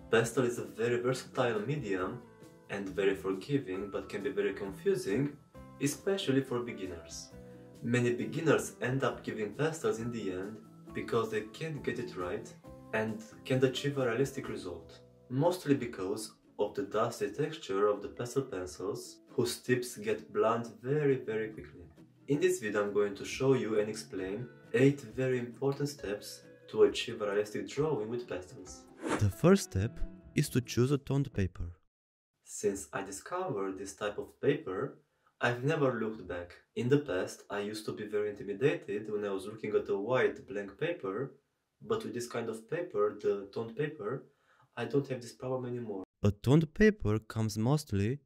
Pastel is a very versatile medium and very forgiving, but can be very confusing, especially for beginners. Many beginners end up giving pastels in the end because they can't get it right and can't achieve a realistic result. Mostly because of the dusty texture of the pastel pencils, whose tips get blunt very quickly. In this video I'm going to show you and explain 8 very important steps to achieve a realistic drawing with pastels. The first step is to choose a toned paper. Since I discovered this type of paper, I've never looked back. In the past, I used to be very intimidated when I was looking at a white blank paper, but with this kind of paper, the toned paper, I don't have this problem anymore. A toned paper comes mostly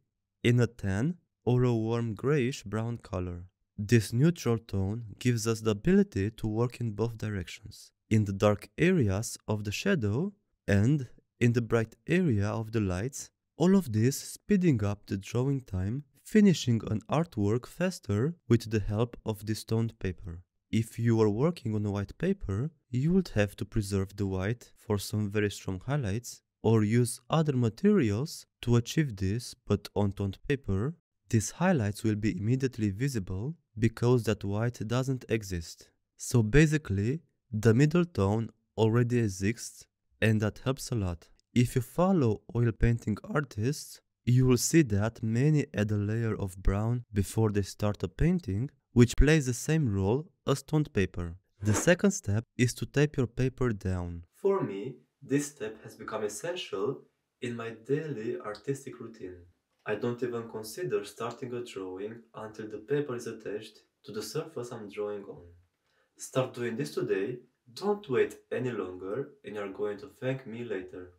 in a tan or a warm grayish brown color. This neutral tone gives us the ability to work in both directions, in the dark areas of the shadow and in the bright area of the lights, all of this speeding up the drawing time, finishing an artwork faster with the help of this toned paper. If you are working on a white paper, you would have to preserve the white for some very strong highlights or use other materials to achieve this, but on toned paper, these highlights will be immediately visible because that white doesn't exist. So basically, the middle tone already exists and that helps a lot. If you follow oil painting artists, you will see that many add a layer of brown before they start a painting, which plays the same role as toned paper. The second step is to tape your paper down. For me, this step has become essential in my daily artistic routine. I don't even consider starting a drawing until the paper is attached to the surface I'm drawing on. Start doing this today, don't wait any longer, and you're going to thank me later.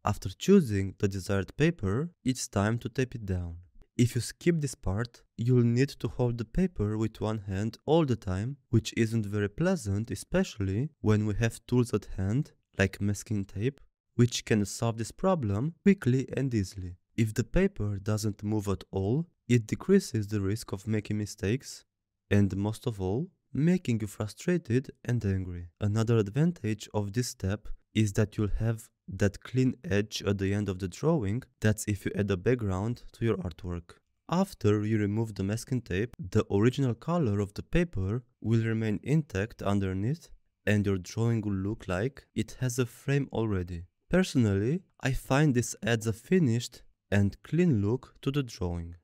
After choosing the desired paper, it's time to tape it down. If you skip this part, you'll need to hold the paper with one hand all the time, which isn't very pleasant, especially when we have tools at hand, like masking tape, which can solve this problem quickly and easily. If the paper doesn't move at all, it decreases the risk of making mistakes, and most of all, making you frustrated and angry. Another advantage of this step is that you'll have that clean edge at the end of the drawing. That's if you add a background to your artwork. After you remove the masking tape, the original color of the paper will remain intact underneath and your drawing will look like it has a frame already. Personally, I find this adds a finished and clean look to the drawing.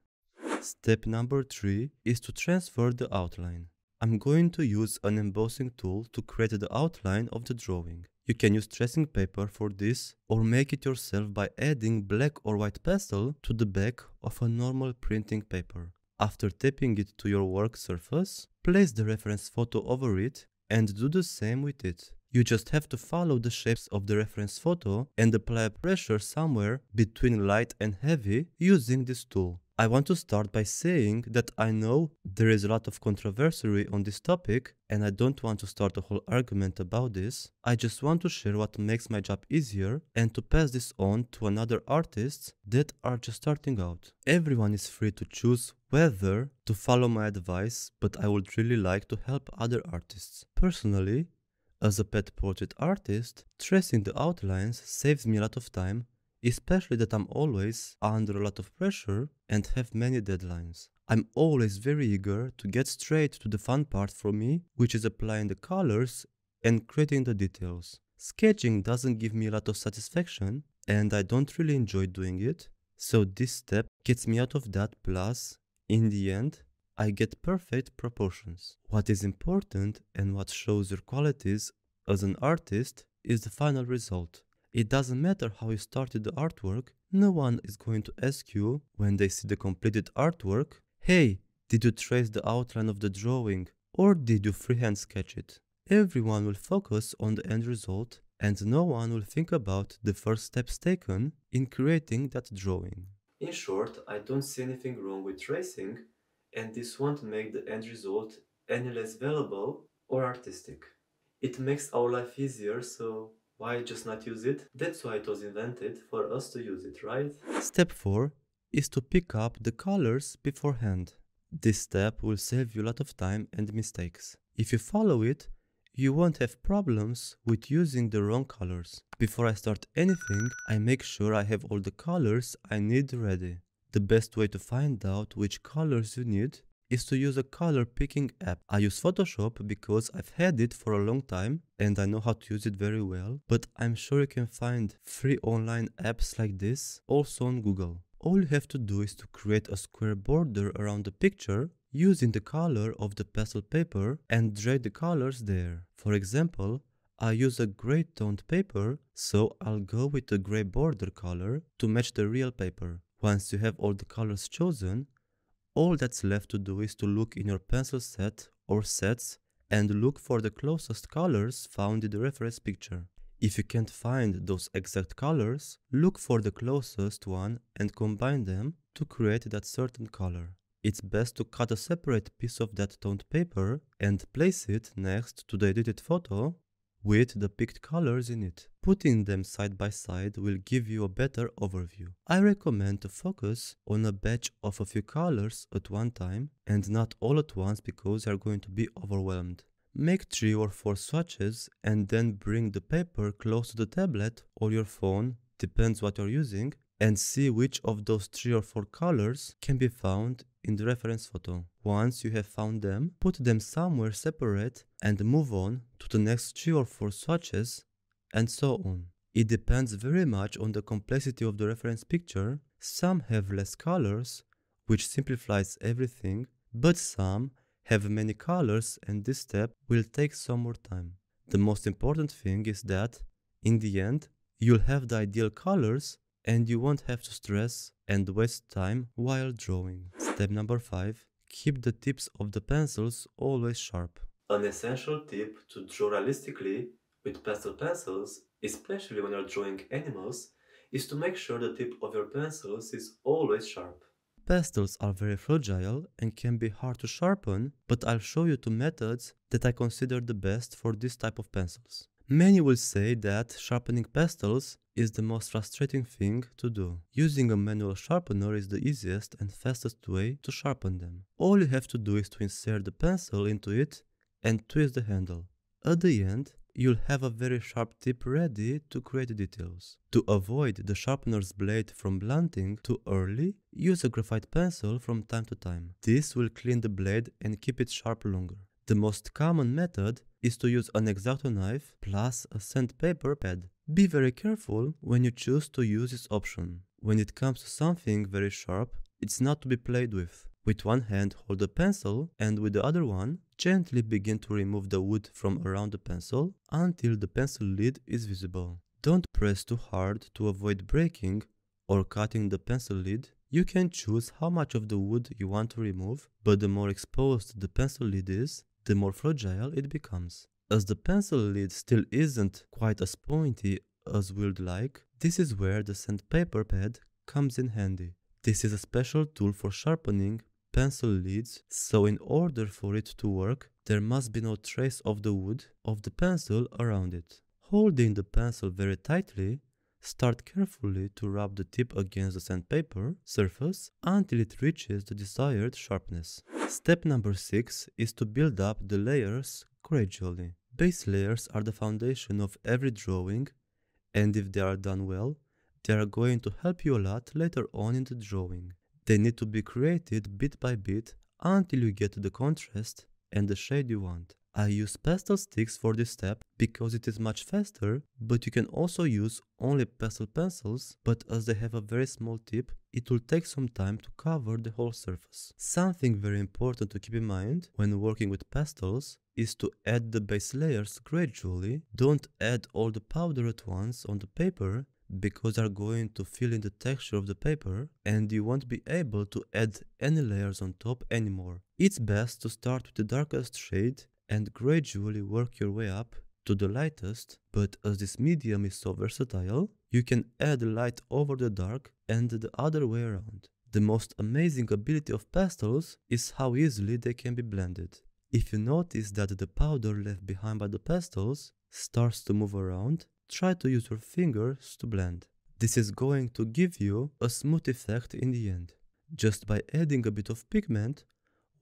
Step number 3 is to transfer the outline. I'm going to use an embossing tool to create the outline of the drawing. You can use tracing paper for this or make it yourself by adding black or white pastel to the back of a normal printing paper. After taping it to your work surface, place the reference photo over it and do the same with it. You just have to follow the shapes of the reference photo and apply pressure somewhere between light and heavy using this tool. I want to start by saying that I know there is a lot of controversy on this topic and I don't want to start a whole argument about this. I just want to share what makes my job easier and to pass this on to another artists that are just starting out. Everyone is free to choose whether to follow my advice, but I would really like to help other artists. Personally, as a pet portrait artist, tracing the outlines saves me a lot of time, especially that I'm always under a lot of pressure and have many deadlines. I'm always very eager to get straight to the fun part for me, which is applying the colors and creating the details. Sketching doesn't give me a lot of satisfaction and I don't really enjoy doing it, so this step gets me out of that, plus, in the end, I get perfect proportions. What is important and what shows your qualities as an artist is the final result. It doesn't matter how you started the artwork, no one is going to ask you when they see the completed artwork, hey, did you trace the outline of the drawing or did you freehand sketch it? Everyone will focus on the end result and no one will think about the first steps taken in creating that drawing. In short, I don't see anything wrong with tracing, and this won't make the end result any less valuable or artistic. It makes our life easier, so why just not use it? That's why it was invented, for us to use it, right? Step 4 is to pick up the colors beforehand. This step will save you a lot of time and mistakes. If you follow it, you won't have problems with using the wrong colors. Before I start anything, I make sure I have all the colors I need ready. The best way to find out which colors you need is to use a color picking app. I use Photoshop because I've had it for a long time and I know how to use it very well, but I'm sure you can find free online apps like this also on Google. All you have to do is to create a square border around the picture using the color of the pastel paper and drag the colors there. For example, I use a gray toned paper, so I'll go with the gray border color to match the real paper. Once you have all the colors chosen, all that's left to do is to look in your pencil set or sets and look for the closest colors found in the reference picture. If you can't find those exact colors, look for the closest one and combine them to create that certain color. It's best to cut a separate piece of that toned paper and place it next to the edited photo with the picked colors in it. Putting them side by side will give you a better overview. I recommend to focus on a batch of a few colors at one time and not all at once because you are going to be overwhelmed. Make 3 or 4 swatches and then bring the paper close to the tablet or your phone, depends what you're using, and see which of those 3 or 4 colors can be found in the reference photo. Once you have found them, put them somewhere separate and move on to the next 3 or 4 swatches and so on. It depends very much on the complexity of the reference picture. Some have less colors, which simplifies everything, but some have many colors and this step will take some more time. The most important thing is that, in the end, you'll have the ideal colors and you won't have to stress and waste time while drawing. Step number 5. Keep the tips of the pencils always sharp. An essential tip to draw realistically with pastel pencils, especially when you're drawing animals, is to make sure the tip of your pencils is always sharp. Pastels are very fragile and can be hard to sharpen, but I'll show you 2 methods that I consider the best for this type of pencils. Many will say that sharpening pastels is the most frustrating thing to do. Using a manual sharpener is the easiest and fastest way to sharpen them. All you have to do is to insert the pencil into it and twist the handle. At the end, you'll have a very sharp tip ready to create details. To avoid the sharpener's blade from blunting too early, use a graphite pencil from time to time. This will clean the blade and keep it sharp longer. The most common method is to use an X-Acto knife plus a sandpaper pad. Be very careful when you choose to use this option. When it comes to something very sharp, it's not to be played with. With one hand hold the pencil and with the other one gently begin to remove the wood from around the pencil until the pencil lid is visible. Don't press too hard to avoid breaking or cutting the pencil lid. You can choose how much of the wood you want to remove, but the more exposed the pencil lid is, the more fragile it becomes. As the pencil lid still isn't quite as pointy as we'd like, this is where the sandpaper pad comes in handy. This is a special tool for sharpening pencil lids, so in order for it to work, there must be no trace of the wood of the pencil around it. Holding the pencil very tightly, start carefully to rub the tip against the sandpaper surface until it reaches the desired sharpness. Step number 6 is to build up the layers gradually. Base layers are the foundation of every drawing, and if they are done well, they are going to help you a lot later on in the drawing. They need to be created bit by bit until you get the contrast and the shade you want. I use pastel sticks for this step because it is much faster, but you can also use only pastel pencils, but as they have a very small tip, it will take some time to cover the whole surface. Something very important to keep in mind when working with pastels is to add the base layers gradually. Don't add all the powder at once on the paper because they are going to fill in the texture of the paper and you won't be able to add any layers on top anymore. It's best to start with the darkest shade and gradually work your way up to the lightest, but as this medium is so versatile, you can add light over the dark and the other way around. The most amazing ability of pastels is how easily they can be blended. If you notice that the powder left behind by the pastels starts to move around, try to use your fingers to blend. This is going to give you a smooth effect in the end. Just by adding a bit of pigment,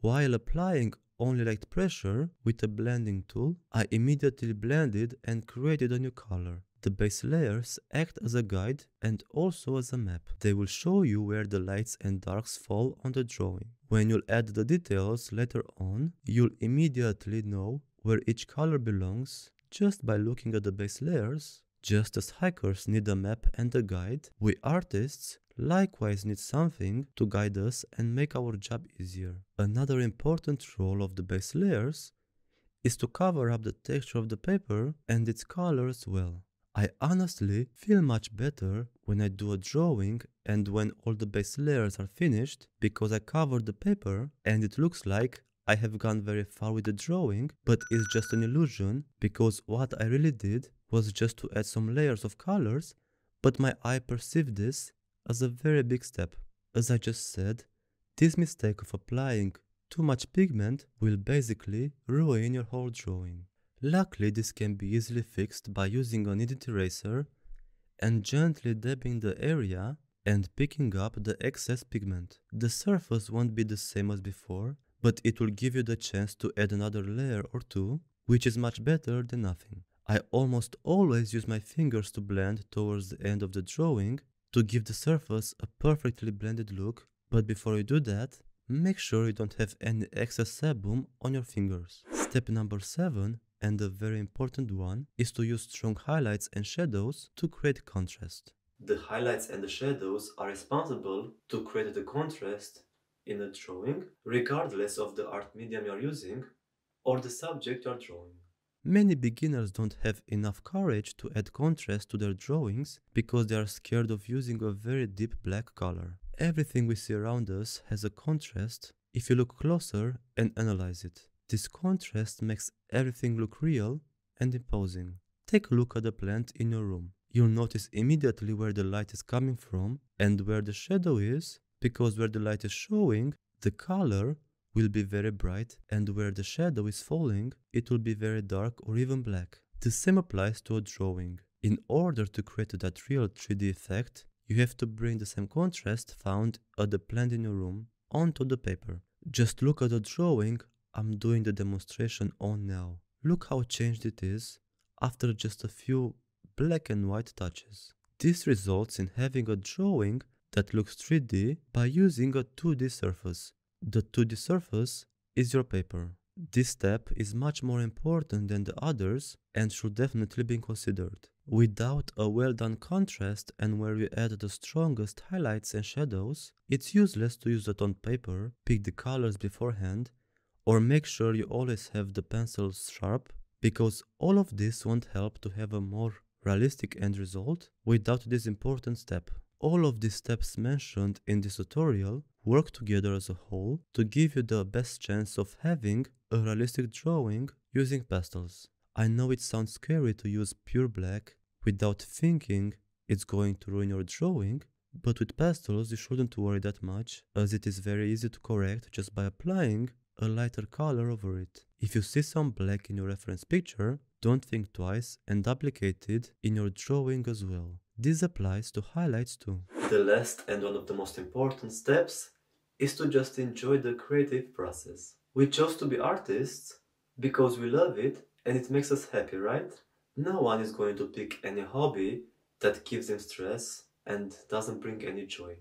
While applying only light pressure with a blending tool, I immediately blended and created a new color. The base layers act as a guide and also as a map. They will show you where the lights and darks fall on the drawing. When you'll add the details later on, you'll immediately know where each color belongs just by looking at the base layers. Just as hackers need a map and a guide, we artists likewise need something to guide us and make our job easier. Another important role of the base layers is to cover up the texture of the paper and its colors well. I honestly feel much better when I do a drawing and when all the base layers are finished because I covered the paper and it looks like I have gone very far with the drawing, but it's just an illusion because what I really did was just to add some layers of colors, but my eye perceived this as a very big step. As I just said, this mistake of applying too much pigment will basically ruin your whole drawing. Luckily, this can be easily fixed by using a kneaded eraser and gently dabbing the area and picking up the excess pigment. The surface won't be the same as before, but it will give you the chance to add another layer or two, which is much better than nothing. I almost always use my fingers to blend towards the end of the drawing to give the surface a perfectly blended look, but before you do that, make sure you don't have any excess sebum on your fingers. Step number 7, and a very important one, is to use strong highlights and shadows to create contrast. The highlights and the shadows are responsible to create the contrast in a drawing, regardless of the art medium you are using or the subject you are drawing. Many beginners don't have enough courage to add contrast to their drawings because they are scared of using a very deep black color. Everything we see around us has a contrast if you look closer and analyze it. This contrast makes everything look real and imposing. Take a look at the plant in your room. You'll notice immediately where the light is coming from and where the shadow is, because where the light is showing, the color will be very bright, and where the shadow is falling, it will be very dark or even black. The same applies to a drawing. In order to create that real 3D effect, you have to bring the same contrast found at the plant in your room onto the paper. Just look at the drawing I'm doing the demonstration on now. Look how changed it is after just a few black and white touches. This results in having a drawing that looks 3D by using a 2D surface. The 2D surface is your paper. This step is much more important than the others and should definitely be considered. Without a well done contrast and where you add the strongest highlights and shadows, it's useless to use that on paper, pick the colors beforehand, or make sure you always have the pencils sharp, because all of this won't help to have a more realistic end result without this important step. All of these steps mentioned in this tutorial work together as a whole to give you the best chance of having a realistic drawing using pastels. I know it sounds scary to use pure black without thinking it's going to ruin your drawing, but with pastels you shouldn't worry that much, as it is very easy to correct just by applying a lighter color over it. If you see some black in your reference picture, don't think twice and applicate it in your drawing as well. This applies to highlights too. The last and one of the most important steps is to just enjoy the creative process. We chose to be artists because we love it and it makes us happy, right? No one is going to pick any hobby that gives them stress and doesn't bring any joy.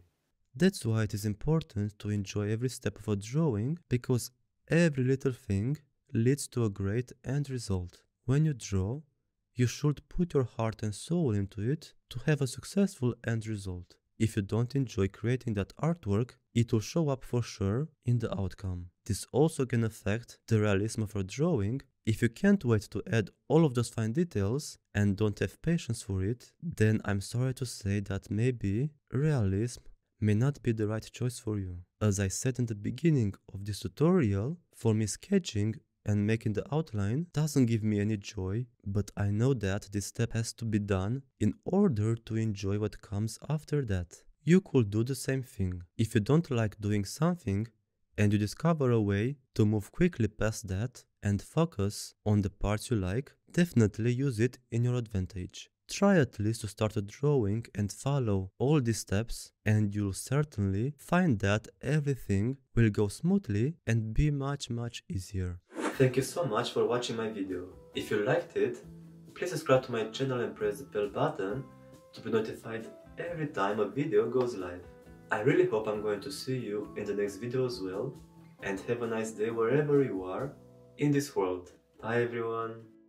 That's why it is important to enjoy every step of a drawing, because every little thing leads to a great end result. When you draw, you should put your heart and soul into it to have a successful end result. If you don't enjoy creating that artwork, it will show up for sure in the outcome. This also can affect the realism of your drawing. If you can't wait to add all of those fine details and don't have patience for it, then I'm sorry to say that maybe realism may not be the right choice for you. As I said in the beginning of this tutorial, for me sketching and making the outline doesn't give me any joy, but I know that this step has to be done in order to enjoy what comes after that. You could do the same thing. If you don't like doing something and you discover a way to move quickly past that and focus on the parts you like, definitely use it in your advantage. Try at least to start a drawing and follow all these steps, and you'll certainly find that everything will go smoothly and be much easier. Thank you so much for watching my video. If you liked it, please subscribe to my channel and press the bell button to be notified every time a video goes live. I really hope I'm going to see you in the next video as well, and have a nice day wherever you are in this world. Bye everyone!